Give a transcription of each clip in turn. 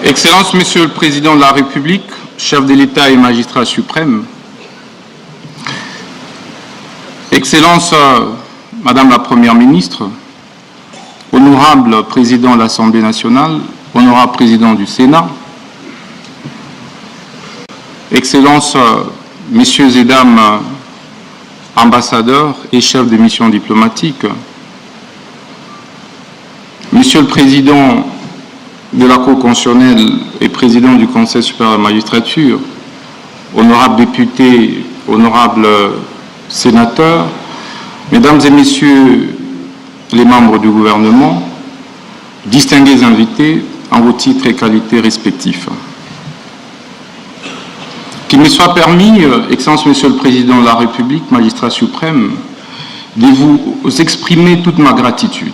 Excellences, Monsieur le Président de la République, chef de l'État et magistrat suprême, Excellences, Madame la Première ministre, honorable Président de l'Assemblée nationale, honorable Président du Sénat, Excellences, Messieurs et Dames ambassadeurs et chefs de mission diplomatique, Monsieur le Président de la Cour constitutionnelle et Président du Conseil supérieur de la magistrature, honorables députés, honorables sénateurs, Mesdames et Messieurs les membres du gouvernement, distingués invités en vos titres et qualités respectifs. Qu'il me soit permis, Excellence Monsieur le Président de la République, magistrat suprême, de vous exprimer toute ma gratitude.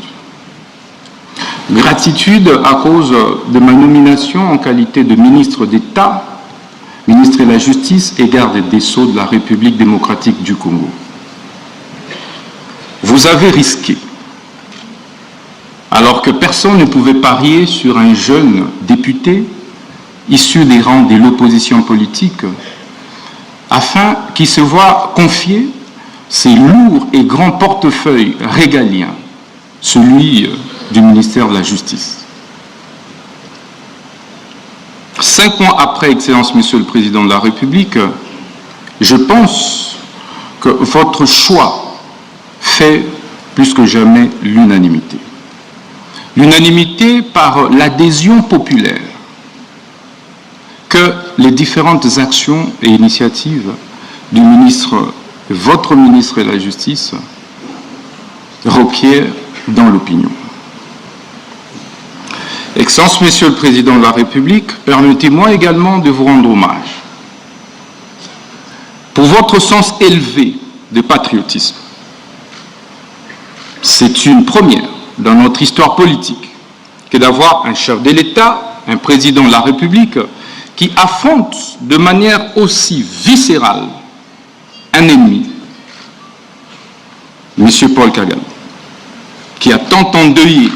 Gratitude à cause de ma nomination en qualité de ministre d'État, ministre de la Justice et garde des Sceaux de la République démocratique du Congo. Vous avez risqué, alors que personne ne pouvait parier sur un jeune député issu des rangs de l'opposition politique, afin qu'il se voie confier ces lourds et grands portefeuilles régaliens, celui du ministère de la Justice. 5 mois après, Excellence, Monsieur le Président de la République, je pense que votre choix fait plus que jamais l'unanimité. L'unanimité par l'adhésion populaire que les différentes actions et initiatives du ministre, votre ministre de la Justice, requièrent dans l'opinion. Excellence, Monsieur le Président de la République, permettez-moi également de vous rendre hommage pour votre sens élevé de patriotisme. C'est une première dans notre histoire politique que d'avoir un chef de l'État, un président de la République, qui affronte de manière aussi viscérale un ennemi, M. Paul Kagame, qui a tant endeuillé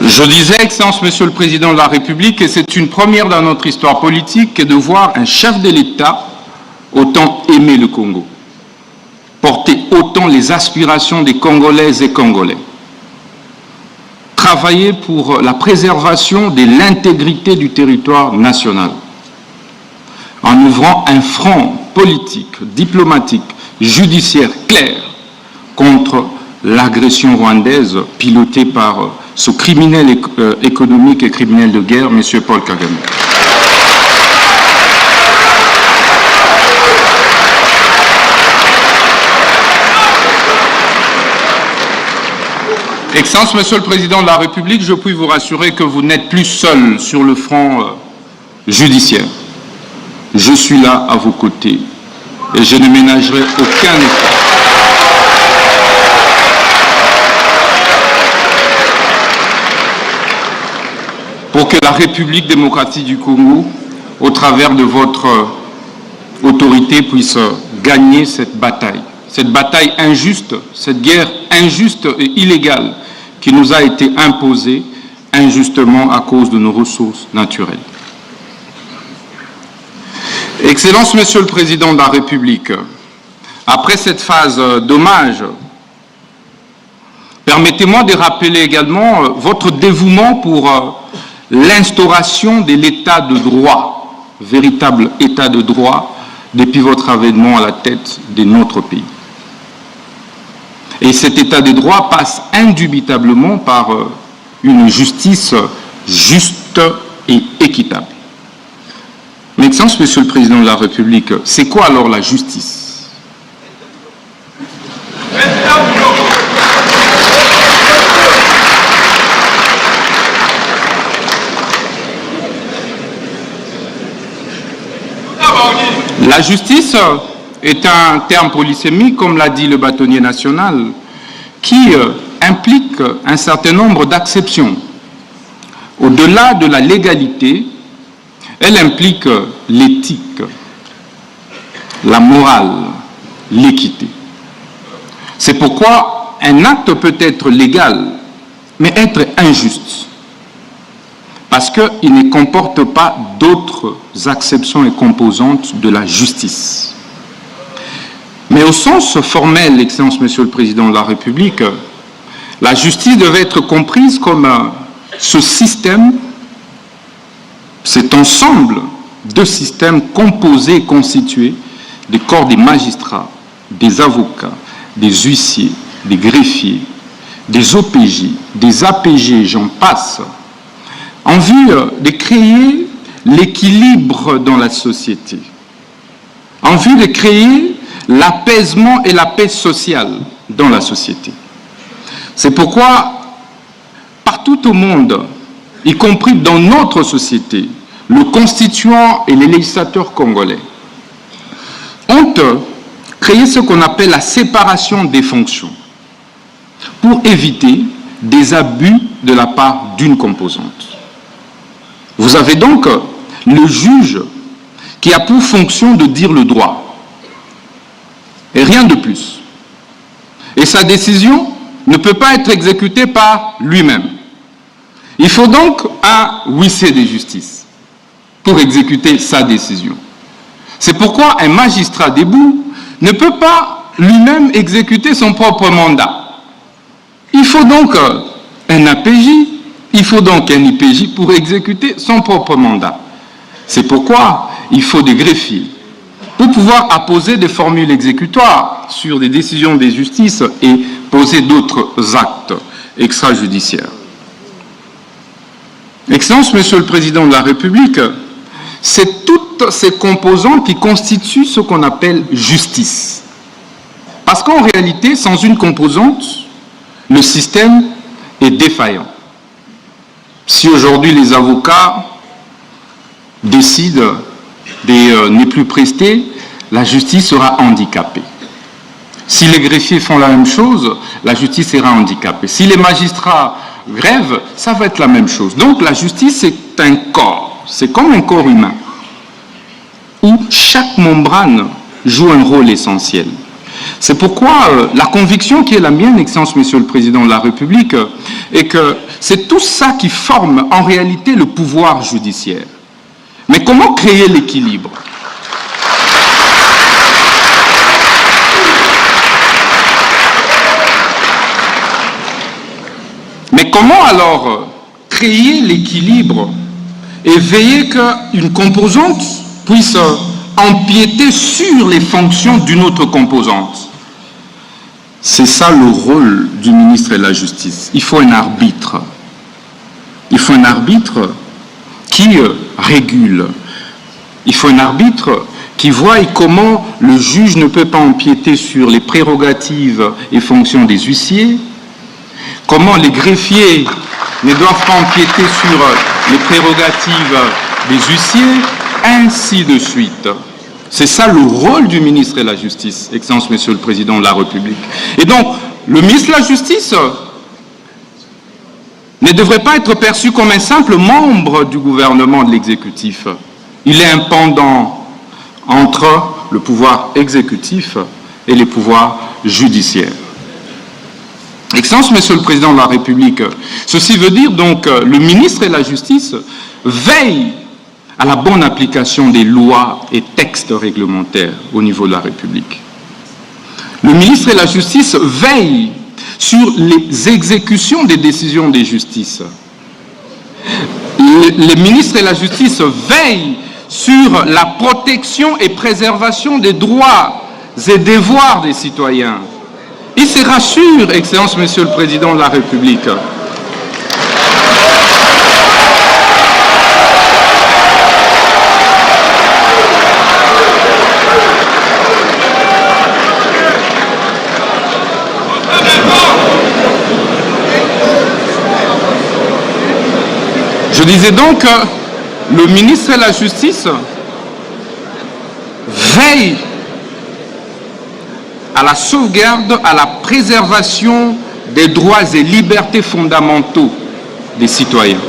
Je disais, Excellence, Monsieur le Président de la République, et c'est une première dans notre histoire politique que de voir un chef de l'État autant aimer le Congo, porter autant les aspirations des Congolaises et Congolais, travailler pour la préservation de l'intégrité du territoire national, en ouvrant un front politique, diplomatique, judiciaire clair contre l'agression rwandaise pilotée par ce criminel économique et criminel de guerre, M. Paul Kagame. Excellence, Monsieur le Président de la République, je puis vous rassurer que vous n'êtes plus seul sur le front judiciaire. Je suis là à vos côtés et je ne ménagerai aucun effort pour que la République démocratique du Congo, au travers de votre autorité, puisse gagner cette bataille injuste, cette guerre injuste et illégale qui nous a été imposée injustement à cause de nos ressources naturelles. Excellence, Monsieur le Président de la République, après cette phase d'hommage, permettez-moi de rappeler également votre dévouement pour l'instauration de l'état de droit, véritable état de droit, depuis votre avènement à la tête de notre pays. Et cet état de droit passe indubitablement par une justice juste et équitable. Mais, Excellence, Monsieur le Président de la République, c'est quoi alors la justice ? La justice est un terme polysémique, comme l'a dit le bâtonnier national, qui implique un certain nombre d'acceptions. Au-delà de la légalité, elle implique l'éthique, la morale, l'équité. C'est pourquoi un acte peut être légal, mais être injuste, parce qu'il ne comporte pas d'autres acceptions et composantes de la justice. Mais au sens formel, Excellence, Monsieur le Président de la République, la justice devait être comprise comme ce système, cet ensemble de systèmes composés et constitués des corps des magistrats, des avocats, des huissiers, des greffiers, des OPJ, des APG, j'en passe, en vue de créer l'équilibre dans la société, en vue de créer l'apaisement et la paix sociale dans la société. C'est pourquoi, partout au monde, y compris dans notre société, le constituant et les législateurs congolais ont créé ce qu'on appelle la séparation des fonctions pour éviter des abus de la part d'une composante. Vous avez donc le juge qui a pour fonction de dire le droit et rien de plus. Et sa décision ne peut pas être exécutée par lui-même. Il faut donc un huissier de justice pour exécuter sa décision. C'est pourquoi un magistrat debout ne peut pas lui-même exécuter son propre mandat. Il faut donc un APJ, il faut donc un IPJ pour exécuter son propre mandat. C'est pourquoi il faut des greffiers pour pouvoir apposer des formules exécutoires sur des décisions des justices et poser d'autres actes extrajudiciaires. Excellence, Monsieur le Président de la République, c'est toutes ces composantes qui constituent ce qu'on appelle justice. Parce qu'en réalité, sans une composante, le système est défaillant. Si aujourd'hui les avocats décident de ne plus prester, la justice sera handicapée. Si les greffiers font la même chose, la justice sera handicapée. Si les magistrats grèvent, ça va être la même chose. Donc la justice, c'est un corps, c'est comme un corps humain, où chaque membrane joue un rôle essentiel. C'est pourquoi la conviction qui est la mienne, Excellence, Monsieur le Président de la République, est que c'est tout ça qui forme en réalité le pouvoir judiciaire. Mais comment créer l'équilibre ? Mais comment alors créer l'équilibre et veiller qu'une composante puisse empiéter sur les fonctions d'une autre composante? C'est ça le rôle du ministre de la Justice. Il faut un arbitre. Il faut un arbitre qui régule. Il faut un arbitre qui voit comment le juge ne peut pas empiéter sur les prérogatives et fonctions des huissiers, comment les greffiers ne doivent pas empiéter sur les prérogatives des huissiers, ainsi de suite. C'est ça le rôle du ministre de la Justice, Excellence, Monsieur le Président de la République. Et donc, le ministre de la Justice ne devrait pas être perçu comme un simple membre du gouvernement de l'exécutif. Il est un pendant entre le pouvoir exécutif et les pouvoirs judiciaires. Excellence, Monsieur le Président de la République, ceci veut dire donc que le ministre de la Justice veille à la bonne application des lois et textes réglementaires au niveau de la République. Le ministre de la Justice veille sur les exécutions des décisions des justices. Les ministres de la Justice veillent sur la protection et préservation des droits et devoirs des citoyens. Il se rassure, Excellence, Monsieur le Président de la République. Je disais donc que le ministre de la Justice veille à la sauvegarde, à la préservation des droits et libertés fondamentaux des citoyens.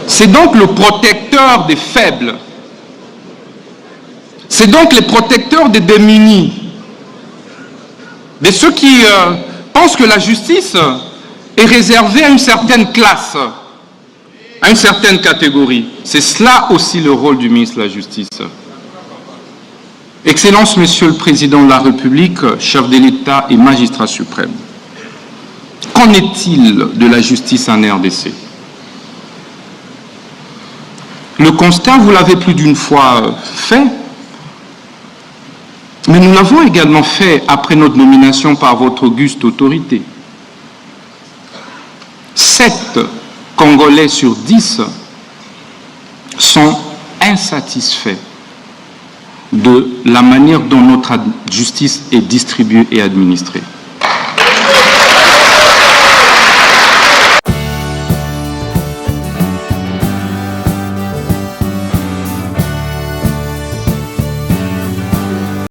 C'est donc le protecteur des faibles. C'est C'est donc les protecteurs des démunis, de ceux qui pensent que la justice est réservée à une certaine classe, à une certaine catégorie. C'est cela aussi le rôle du ministre de la Justice. Excellence, Monsieur le Président de la République, chef de l'État et magistrat suprême, qu'en est-il de la justice en RDC? Le constat, vous l'avez plus d'une fois fait, mais nous l'avons également fait après notre nomination par votre auguste autorité. 7 Congolais sur 10 sont insatisfaits de la manière dont notre justice est distribuée et administrée.